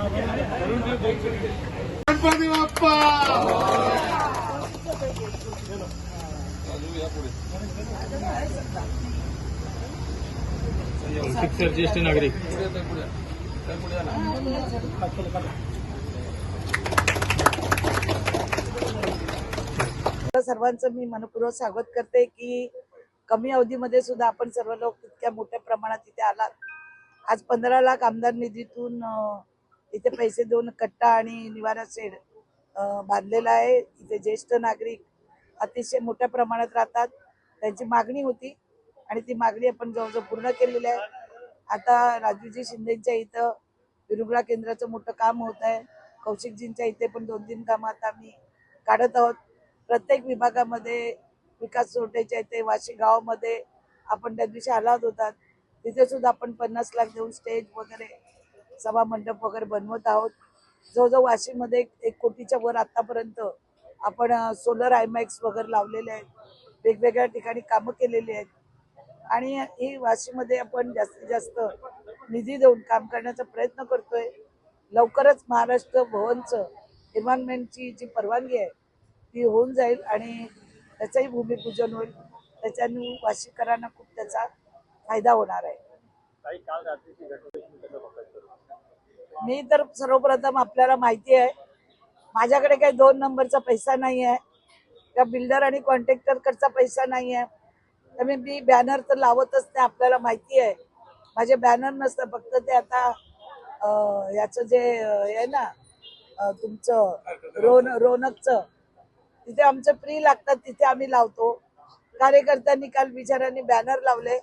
गणपती बाप्पा शिक्षक ज्येष्ठ नागरिक सर्वांचं मी मनपूर्वक स्वागत करते की कमी अवधीमध्ये सुद्धा आपण सर्व लोक इतक्या मोठ्या प्रमाणात इथे आलात। आज 15 लाख आमदार निधीतून इथे पैसे देऊन कट्टा आणि निवारा शेड बांधलेला आहे। इथे ज्येष्ठ नागरिक अतिशय मोठ्या प्रमाणात राहतात, त्यांची मागणी होती आणि ती मागणी आपण जवळजवळ पूर्ण केलेली आहे। आता राजूजी शिंदेच्या इथं विरुग्रा केंद्राचं मोठं काम होत आहे। कौशिकजींच्या इथे पण 2-3 कामं आता आम्ही काढत आहोत। प्रत्येक विभागामध्ये विकास सोटेच्या इथे वाशी गावामध्ये आपण त्या दिवशी आलात होतात, तिथे सुद्धा आपण 50 लाख देऊन स्टेज वगैरे सभा मंडप वगैरे बनवत आहोत। जवळजवळ वाशीमध्ये 1 कोटीच्या वर आतापर्यंत आपण सोलर आयमॅक्स वगैरे लावलेले आहेत, वेगवेगळ्या ठिकाणी कामं केलेली आहेत आणि ही वाशीमध्ये आपण जास्तीत जास्त निधी देऊन काम करण्याचा प्रयत्न करतोय। लवकरच महाराष्ट्र भवनचं एन्व्हायरमेंटची जी परवानगी आहे ती होऊन जाईल आणि त्याचंही भूमिपूजन होईल। त्याच्याने वाशीकरांना खूप त्याचा फायदा होणार आहे। मी तर सर्वप्रथम आपल्याला माहिती आहे माझ्याकडे काही 2 नंबरचा पैसा नाही आहे, त्या बिल्डर आणि कॉन्ट्रॅक्टरकडचा पैसा नाही आहे, त्यामुळे मी बॅनर तर लावतच नाही। आपल्याला माहिती आहे माझे बॅनर नसतं, फक्त ते आता याचं जे आहे ना तुमचं रोनकचं तिथे आमचे फ्री लागतात, तिथे आम्ही लावतो। कार्यकर्त्यांनी काल बिचाऱ्यांनी बॅनर लावले,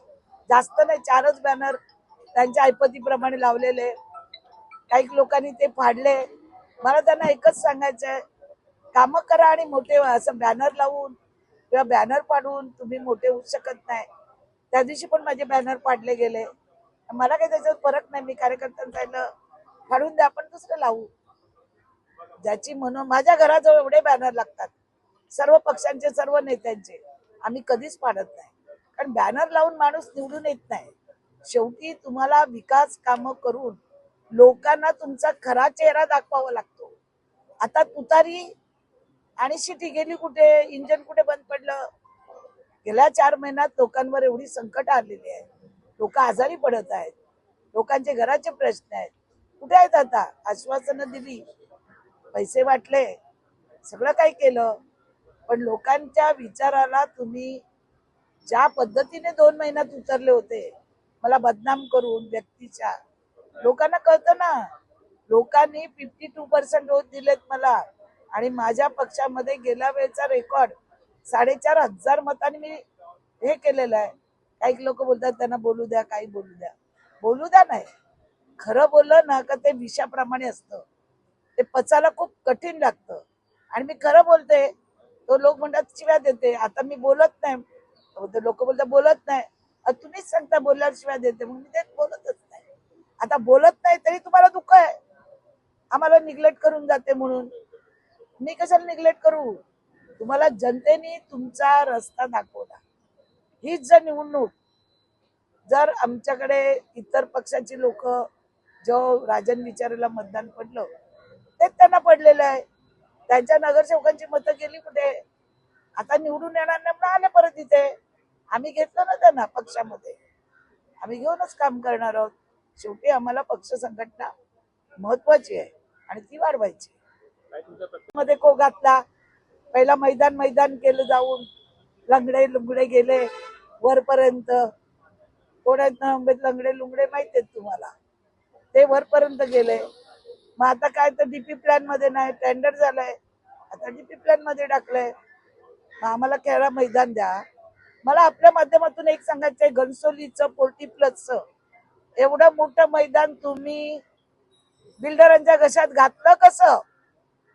जास्त नाही 4च बॅनर त्यांच्या ऐपतीप्रमाणे लावलेले। काही लोकांनी ते फाडले। मला त्यांना एकच सांगायचं आहे, कामं करा आणि मोठे असं बॅनर लावून किंवा बॅनर पाडून तुम्ही मोठे होऊ शकत नाही। त्या दिवशी पण माझे बॅनर पाडले गेले, मला काही त्याच्यात फरक नाही। मी कार्यकर्त्यांना सांगितलं फाडून द्या, आपण दुसरं लावू ज्याची म्हणून। माझ्या घराजवळ एवढे बॅनर लागतात सर्व पक्षांचे, सर्व नेत्यांचे, आम्ही कधीच पाडत नाही, कारण बॅनर लावून माणूस निवडून येत नाही। शेवटी तुम्हाला विकास कामं करून लोकांना तुमचा खरा चेहरा दाखवावा लागतो। आता तुतारी आणि शिटी गेली कुठे, इंजन कुठे बंद पडलं? गेल्या 4 महिन्यात लोकांवर एवढी संकट आलेली आहे, लोक आजारी पडत आहेत, लोकांचे घराचे प्रश्न आहेत, कुठे आहेत आता? आश्वासनं दिली, पैसे वाटले, सगळं काही केलं, पण लोकांच्या विचाराला तुम्ही ज्या पद्धतीने 2 महिन्यात उतरले होते मला बदनाम करून व्यक्तीच्या, लोकांना कळतं ना। लोकांनी 52% वोट दिलेत मला आणि माझ्या पक्षामध्ये गेल्या वेळेचा रेकॉर्ड 4,500 मतांनी मी हे केलेलं आहे। काही लोक बोलतात त्यांना बोलू द्या, काही बोलू द्या, बोलू द्या नाही। खरं बोललं ना का ते विषाप्रमाणे असतं, ते पचायला खूप कठीण लागतं आणि मी खरं बोलते तो लोक म्हणतात शिव्या देते। आता मी बोलत नाही, लोक बोलतात बोलत नाही, तुम्हीच सांगता बोलल्यावर शिव्या देते, मग मी ते बोलतच नाही। आता बोलत नाही तरी तुम्हाला दुःख आहे, आम्हाला निग्लेक्ट करून जाते म्हणून। मी कशाला निग्लेक्ट करू? तुम्हाला जनतेने तुमचा रस्ता दाखवला। हीच जर निवडणूक जर आमच्याकडे इतर पक्षाची लोक जो राजन विचाराला मतदान पडलं तेच त्यांना पडलेलं आहे, त्यांच्या नगरसेवकांची मतं गेली कुठे? आता निवडून येणार नाही म्हणून आले परत इथे। आम्ही घेतलं ना त्यांना पक्षामध्ये, आम्ही घेऊनच काम करणार आहोत। शेवटी आम्हाला पक्ष संघटना महत्वाची आहे आणि ती वाढवायची। मध्ये को घातला, पहिला मैदान केलं जाऊन, लंगडे लुंगडे गेले वरपर्यंत। कोण आहेत ना लंगडे लुंगडे माहिती आहेत तुम्हाला, ते वरपर्यंत गेले। मग आता काय तर डीपी प्लॅन मध्ये नाही, टेंडर झालंय, आता डीपी प्लॅन मध्ये टाकलंय। आम्हाला खेळा मैदान द्या। मला आपल्या माध्यमातून एक सांगायचंय, घनसोलीचं 40+ एवढं मोठं मैदान तुम्ही बिल्डरांच्या घशात घातलं कसं?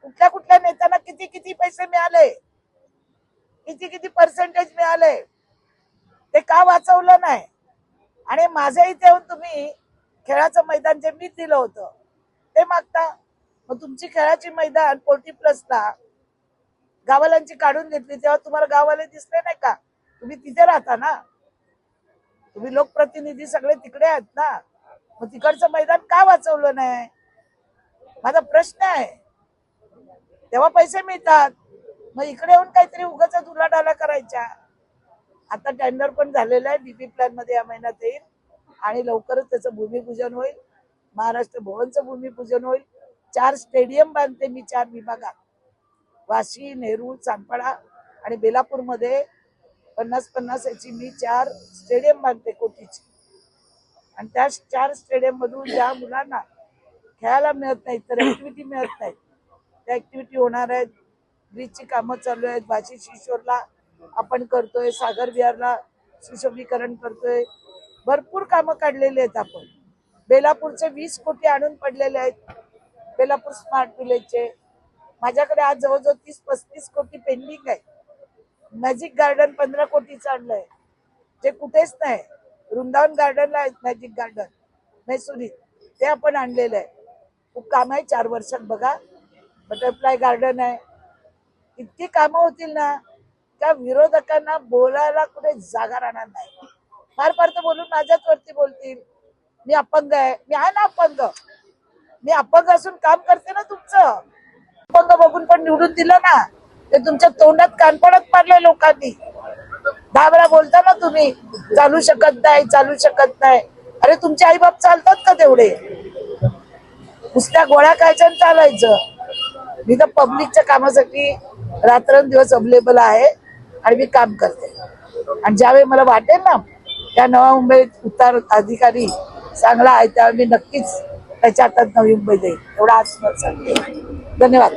कुठल्या कुठल्या नेत्यांना किती किती पैसे मिळाले, किती किती पर्सेंटेज मिळाले, ते का वाचवलं नाही? आणि माझ्या इथे येऊन तुम्ही खेळाचं मैदान जे मी दिलं होतं ते मागता। मग तुमची खेळाची मैदान 40+ ला गावाल्यांची काढून घेतली तेव्हा तुम्हाला गाववाले दिसले नाही का? तुम्ही तिथे राहता ना, तुम्ही लोकप्रतिनिधी सगळे तिकडे आहेत ना, मग तिकडचं मैदान का वाचवलं नाही? माझा प्रश्न आहे. तेव्हा पैसे मिळतात, मग इकडे येऊन काहीतरी उगाच उलाढाला करायच्या. आता टेंडर पण झालेलं आहे, डीपी प्लॅन मध्ये या महिन्यात येईल आणि लवकरच त्याचं भूमिपूजन होईल. महाराष्ट्र भवनचं भूमिपूजन होईल. 4 स्टेडियम बांधते मी 4 विभागात, वाशी, नेरूळ, चांदपाडा आणि बेलापूरमध्ये 50-50 याची मी 4 स्टेडियम बांधते कोटीची. आणि त्या 4 स्टेडियम मधून ज्या मुलांना खेळायला मिळत नाही, तर ऍक्टिव्हिटी मिळत नाही, त्या ऍक्टिव्हिटी होणार आहेत. ब्रिजची कामं चालू आहेत. वाशी शिशोरला आपण करतोय, सागर विहारला सुशोभीकरण करतोय, भरपूर कामं काढलेली आहेत आपण. बेलापूरचे 20 कोटी आणून पडलेले आहेत, बेलापूर स्मार्ट विलेजचे. माझ्याकडे आज जवळजवळ 30-35 कोटी पेंडिंग आहे. मॅजिक गार्डन 15 कोटीचं आणलंय, जे कुठेच नाही. वृंदावन गार्डनला आहे मॅजिक गार्डन मैसुरीत, ते आपण आणलेलं आहे. खूप काम आहे 4 वर्षात. बघा, बटरफ्लाय गार्डन आहे. इतकी कामं होतील ना, त्या विरोधकांना बोलायला कुठे जागा राहणार नाही. फार फार तर बोलून माझ्याच वरती बोलतील. मी अपंग आहे. मी आहे ना अपंग. मी अपंग असून काम करते ना तुमचं. अपंग बघून पण निवडून दिलं ना. ते तुमच्या तोंडात कानपडात मारले लोकांनी. 10 वेळा बोलता ना तुम्ही, चालू शकत नाही, चालू शकत नाही. अरे तुमचे आई बाप चालतात का तेवढे? नुसत्या गोळ्या खायच्या चालायचं. मी तर पब्लिकच्या कामासाठी रात्रंदिवस अवेलेबल आहे आणि मी काम करते. आणि ज्यावेळी मला वाटेल ना त्या नवा मुंबईत उतार अधिकारी चांगला आहे, त्यावेळी मी नक्कीच त्याच्या हातात नवी मुंबई देईल. एवढा आज सांगते. धन्यवाद.